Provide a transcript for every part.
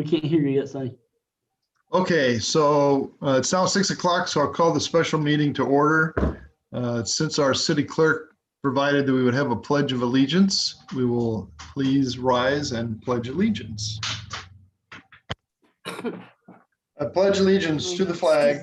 We can't hear you yet, Sonny. Okay, so it's now 6 o'clock, so I'll call the special meeting to order. Since our city clerk provided that we would have a pledge of allegiance, we will please rise and pledge allegiance. I pledge allegiance to the flag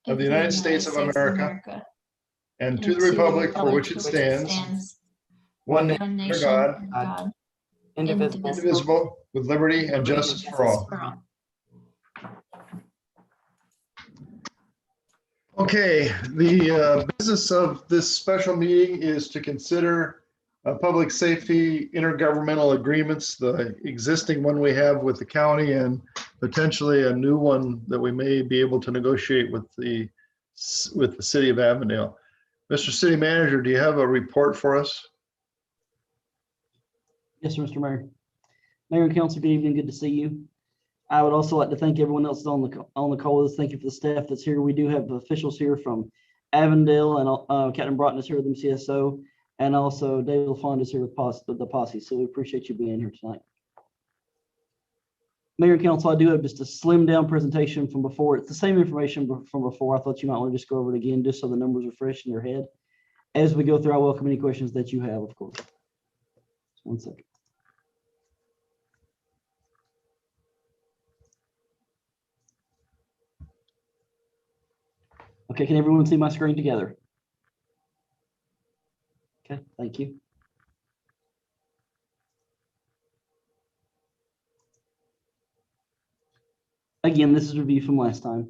of the United States of America and to the republic for which it stands, one nation under God, indivisible, with liberty and justice for all. Okay, the business of this special meeting is to consider public safety intergovernmental agreements, the existing one we have with the county and potentially a new one that we may be able to negotiate with the city of Avondale. Mr. City Manager, do you have a report for us? Yes, sir, Mr. Mayor. Mayor and Council, good evening. Good to see you. I would also like to thank everyone else on the call. Thank you for the staff that's here. We do have officials here from Avondale, and Captain Broughton is here with MCSO, and also David LaFond is here with the posse. So we appreciate you being here tonight. Mayor and Council, I do have just a slimmed down presentation from before. It's the same information from before. I thought you might want to just go over it again, just so the numbers are fresh in your head. As we go through, I welcome any questions that you have, of course. Just 1 second. Okay, can everyone see my screen together? Okay, thank you. Again, this is a review from last time.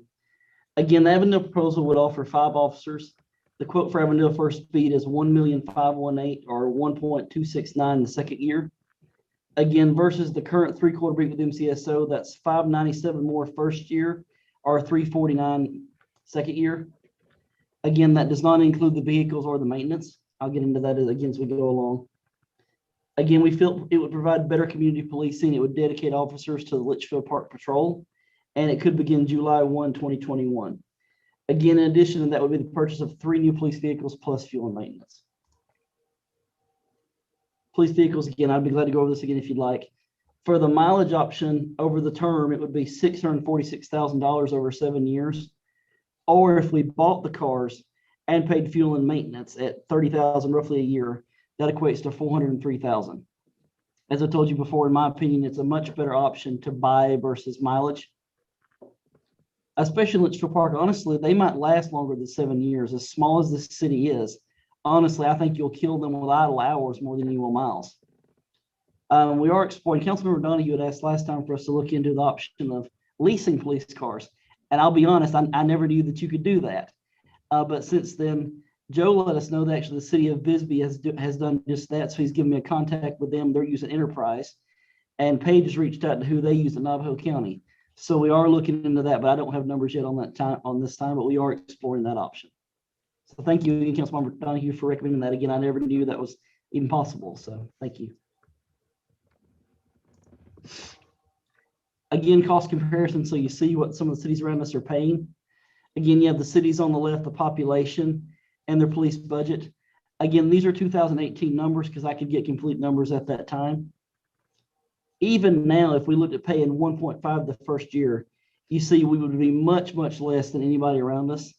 Again, the Avondale proposal would offer 5 officers. The quote for Avondale first speed is $1,518,000 or 1.269 the second year. Again, versus the current 3/4 beat with MCSO, that's $597 more first year or $349 second year. Again, that does not include the vehicles or the maintenance. I'll get into that again as we go along. Again, we feel it would provide better community policing. It would dedicate officers to the Litchfield Park Patrol, and it could begin July 1, 2021. Again, in addition to that would be the purchase of 3 new police vehicles plus fuel and maintenance. Police vehicles, again, I'd be glad to go over this again if you'd like. For the mileage option over the term, it would be $646,000 over 7 years. Or if we bought the cars and paid fuel and maintenance at $30,000 roughly a year, that equates to $403,000. As I told you before, in my opinion, it's a much better option to buy versus mileage. Especially in Litchfield Park, honestly, they might last longer than 7 years. As small as this city is, honestly, I think you'll kill them with idle hours more than you will miles. We are exploring, Councilmember Donahue had asked last time for us to look into the option of leasing police cars. And I'll be honest, I never knew that you could do that. But since then, Joe let us know that actually the city of Bisbee has done just that. So he's given me a contact with them. They're using Enterprise. And Paige has reached out to who they use in Navajo County. So we are looking into that, but I don't have numbers yet on this time, but we are exploring that option. So thank you again, Councilmember Donahue, for recommending that. Again, I never knew that was even possible. So thank you. Again, cost comparison, so you see what some of the cities around us are paying. Again, you have the cities on the left, the population, and their police budget. Again, these are 2018 numbers because I could get complete numbers at that time. Even now, if we looked at paying 1.5 the first year, you see we would be much, much less than anybody around us.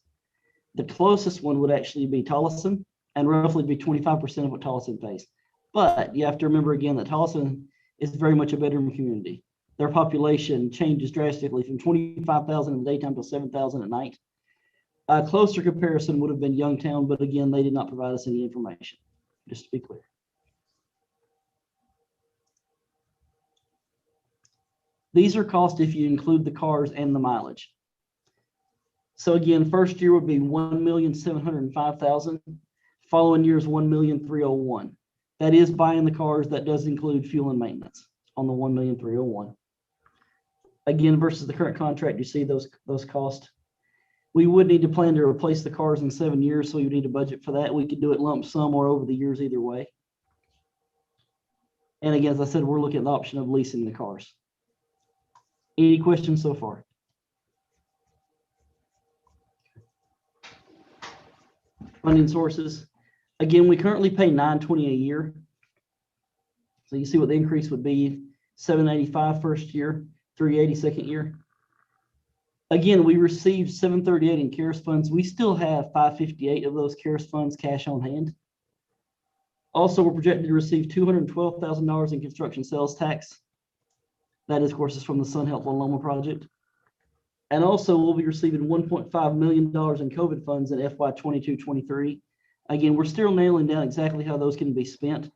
The closest one would actually be Tolleson, and roughly be 25% of what Tolleson pays. But you have to remember again that Tolleson is very much a bedroom community. Their population changes drastically from 25,000 in the daytime to 7,000 at night. A closer comparison would have been Youngtown, but again, they did not provide us any information, just to be clear. These are costs if you include the cars and the mileage. So again, first year would be $1,705,000. Following year is $1,301,000. That is buying the cars. That does include fuel and maintenance on the $1,301,000. Again, versus the current contract, you see those costs. We would need to plan to replace the cars in 7 years, so we would need a budget for that. We could do it lump sum or over the years either way. And again, as I said, we're looking at the option of leasing the cars. Any questions so far? Funding sources. Again, we currently pay $920 a year. So you see what the increase would be, $785 first year, 380 second year. Again, we received 738 in CARES funds. We still have 558 of those CARES funds cash on hand. Also, we're projected to receive $212,000 in construction sales tax. That is, of course, is from the Sun Health Loma project. And also, we'll be receiving $1.5 million in COVID funds in FY 22-23. Again, we're still nailing down exactly how those can be spent,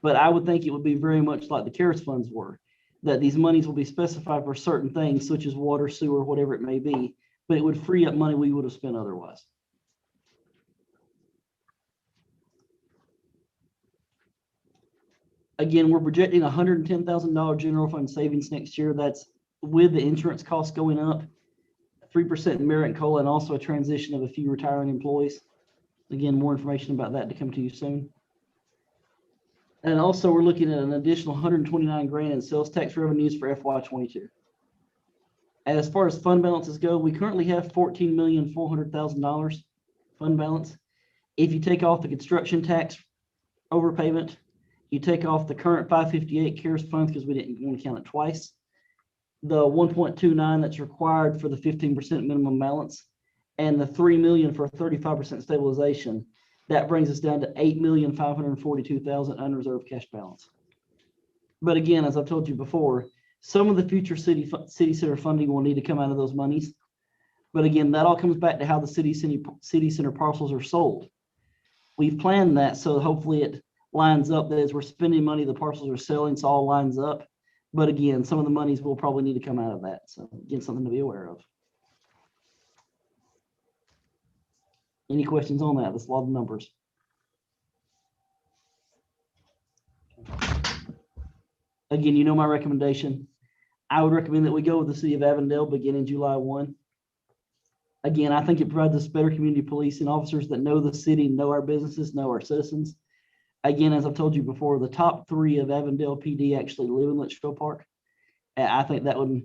but I would think it would be very much like the CARES funds were, that these monies will be specified for certain things such as water, sewer, whatever it may be, but it would free up money we would have spent otherwise. Again, we're projecting $110,000 general fund savings next year. That's with the insurance costs going up, 3% merit and COLA, and also a transition of a few retiring employees. Again, more information about that to come to you soon. And also, we're looking at an additional 129 grand in sales tax revenues for FY 22. As far as fund balances go, we currently have $14,400,000 fund balance. If you take off the construction tax overpayment, you take off the current 558 CARES funds because we didn't want to count it twice, the 1.29 that's required for the 15% minimum balance, and the $3 million for 35% stabilization, that brings us down to $8,542,000 unreserved cash balance. But again, as I've told you before, some of the future city center funding will need to come out of those monies. But again, that all comes back to how the city center parcels are sold. We've planned that, so hopefully it lines up that as we're spending money, the parcels are selling, so all lines up. But again, some of the monies will probably need to come out of that. So again, something to be aware of. Any questions on that? That's a lot of numbers. Again, you know my recommendation. I would recommend that we go with the city of Avondale beginning July 1. Again, I think it provides us better community policing officers that know the city, know our businesses, know our citizens. Again, as I've told you before, the top 3 of Avondale PD actually live in Litchfield Park. And I think that would,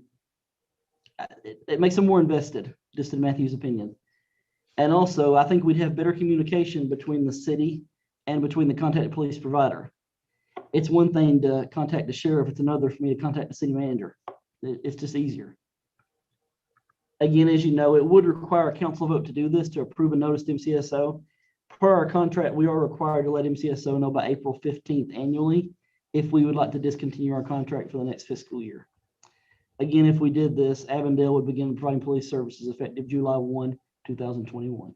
it makes them more invested, just in Matthew's opinion. And also, I think we'd have better communication between the city and between the contacted police provider. It's one thing to contact the sheriff, it's another for me to contact the city manager. It's just easier. Again, as you know, it would require a council vote to do this, to approve a notice to MCSO. Per our contract, we are required to let MCSO know by April 15th annually if we would like to discontinue our contract for the next fiscal year. Again, if we did this, Avondale would begin providing police services effective July 1, 2021.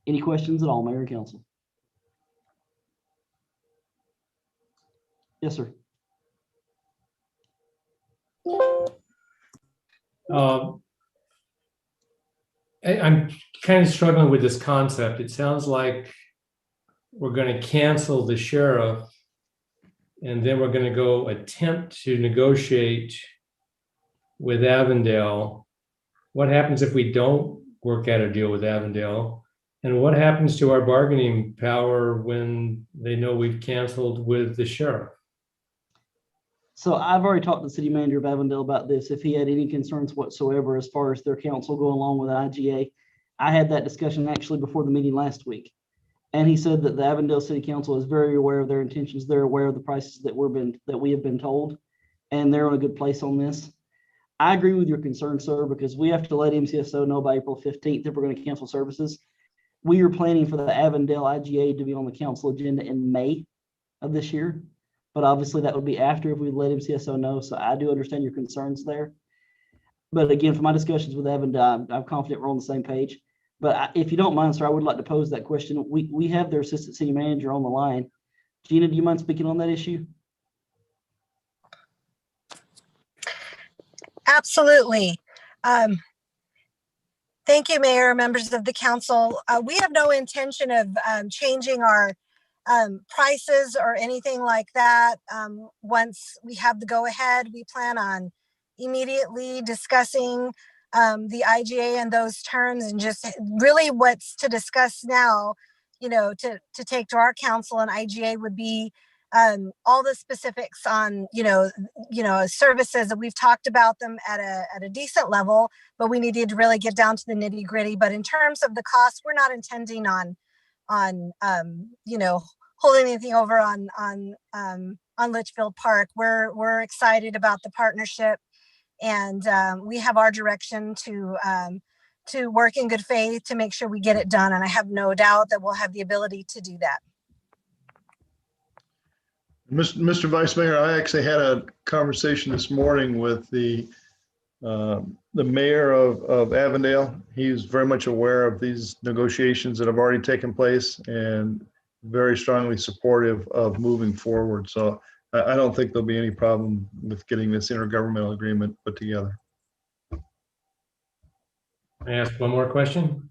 Any questions at all, Mayor and Council? Yes, sir. I'm kind of struggling with this concept. It sounds like we're going to cancel the sheriff and then we're going to go attempt to negotiate with Avondale. What happens if we don't work out a deal with Avondale? And what happens to our bargaining power when they know we've canceled with the sheriff? So I've already talked to the city manager of Avondale about this, if he had any concerns whatsoever as far as their council going along with IGA. I had that discussion actually before the meeting last week. And he said that the Avondale City Council is very aware of their intentions. They're aware of the prices that we have been told, and they're in a good place on this. I agree with your concern, sir, because we have to let MCSO know by April 15th if we're going to cancel services. We are planning for the Avondale IGA to be on the council agenda in May of this year. But obviously that would be after if we let MCSO know. So I do understand your concerns there. But again, from my discussions with Avondale, I'm confident we're on the same page. But if you don't mind, sir, I would like to pose that question. We have their assistant city manager on the line. Gina, do you mind speaking on that issue? Absolutely. Thank you, Mayor, members of the council. We have no intention of changing our prices or anything like that. Once we have the go ahead, we plan on immediately discussing the IGA and those terms, and just really what's to discuss now, to take to our council and IGA would be all the specifics on, services that we've talked about them at a decent level, but we needed to really get down to the nitty gritty. But in terms of the cost, we're not intending on hold anything over on Litchfield Park. We're excited about the partnership, and we have our direction to work in good faith to make sure we get it done. And I have no doubt that we'll have the ability to do that. Mr. Vice Mayor, I actually had a conversation this morning with the mayor of Avondale. He's very much aware of these negotiations that have already taken place and very strongly supportive of moving forward. So I don't think there'll be any problem with getting this intergovernmental agreement put together. May I ask one more question?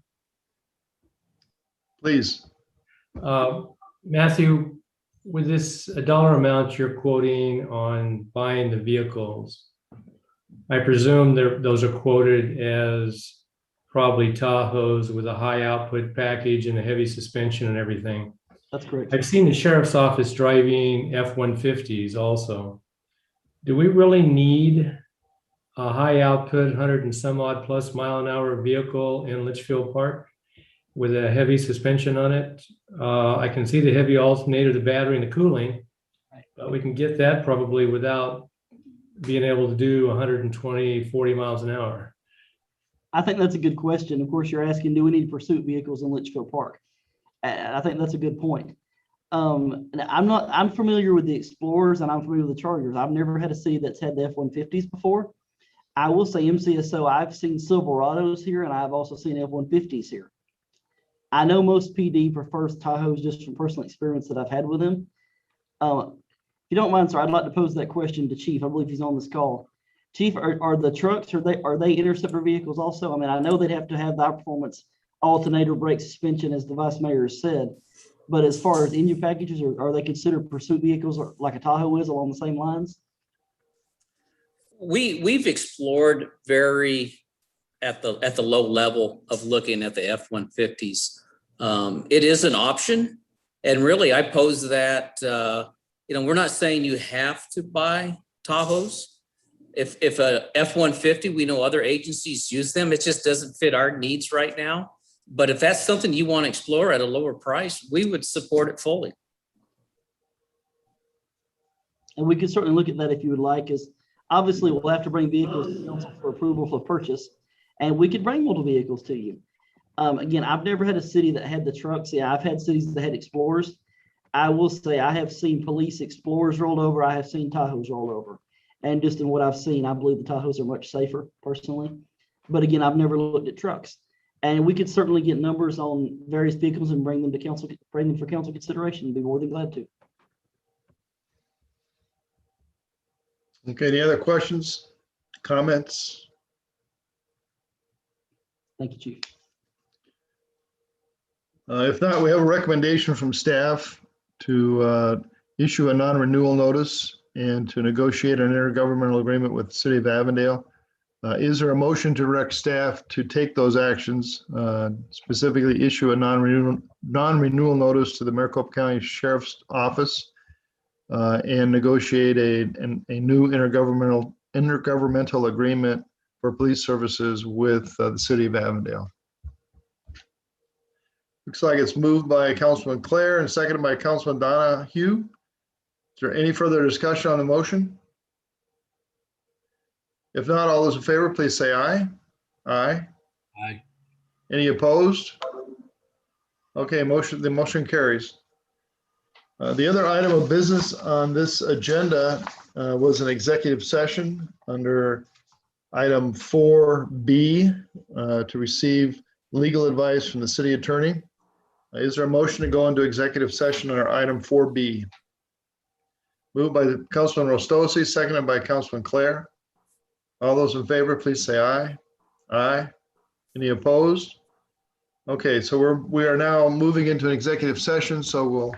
Please. Matthew, with this dollar amount you're quoting on buying the vehicles, I presume those are quoted as probably Tahoes with a high output package and a heavy suspension and everything. That's correct. I've seen the sheriff's office driving F-150s also. Do we really need a high output 100 and some odd plus mile an hour vehicle in Litchfield Park with a heavy suspension on it? I can see the heavy alternator, the battery, and the cooling, but we can get that probably without being able to do 120, 40 miles an hour. I think that's a good question. Of course, you're asking, do we need pursuit vehicles in Litchfield Park? And I think that's a good point. And I'm familiar with the Explorers and I'm familiar with the Chargers. I've never had a city that's had the F-150s before. I will say MCSO, I've seen Silverados here and I've also seen F-150s here. I know most PD prefers Tahoes just from personal experience that I've had with them. If you don't mind, sir, I'd like to pose that question to Chief. I believe he's on this call. Chief, are the trucks, are they interceptor vehicles also? I mean, I know they'd have to have the high performance alternator, brake, suspension, as the Vice Mayor has said. But as far as engine packages, are they considered pursuit vehicles or like a Tahoe is along the same lines? We've explored very at the low level of looking at the F-150s. It is an option, and really I pose that we're not saying you have to buy Tahoes. If a F-150, we know other agencies use them. It just doesn't fit our needs right now. But if that's something you want to explore at a lower price, we would support it fully. And we could certainly look at that if you would like, as obviously we'll have to bring vehicles to council for approval for purchase, and we could bring multiple vehicles to you. Again, I've never had a city that had the trucks. Yeah, I've had cities that had Explorers. I will say I have seen police Explorers rolled over. I have seen Tahoes rolled over. And just in what I've seen, I believe the Tahoes are much safer personally. But again, I've never looked at trucks. And we could certainly get numbers on various vehicles and bring them to council, bring them for council consideration. Be more than glad to. Okay, any other questions, comments? Thank you, Chief. If not, we have a recommendation from staff to issue a non-renewal notice and to negotiate an intergovernmental agreement with the city of Avondale. Is there a motion to direct staff to take those actions, specifically issue a non-renewal notice to the Maricopa County Sheriff's Office and negotiate a new intergovernmental agreement for police services with the city of Avondale? Looks like it's moved by Councilman Clare and seconded by Councilman Donahue. Is there any further discussion on the motion? If not, all those in favor, please say aye. Aye. Aye. Any opposed? Okay, the motion carries. The other item of business on this agenda was an executive session under item 4B to receive legal advice from the city attorney. Is there a motion to go into executive session under item 4B? Moved by Councilman Rostosi, seconded by Councilman Clare. All those in favor, please say aye. Aye. Any opposed? Okay, so we are now moving into an executive session, so we'll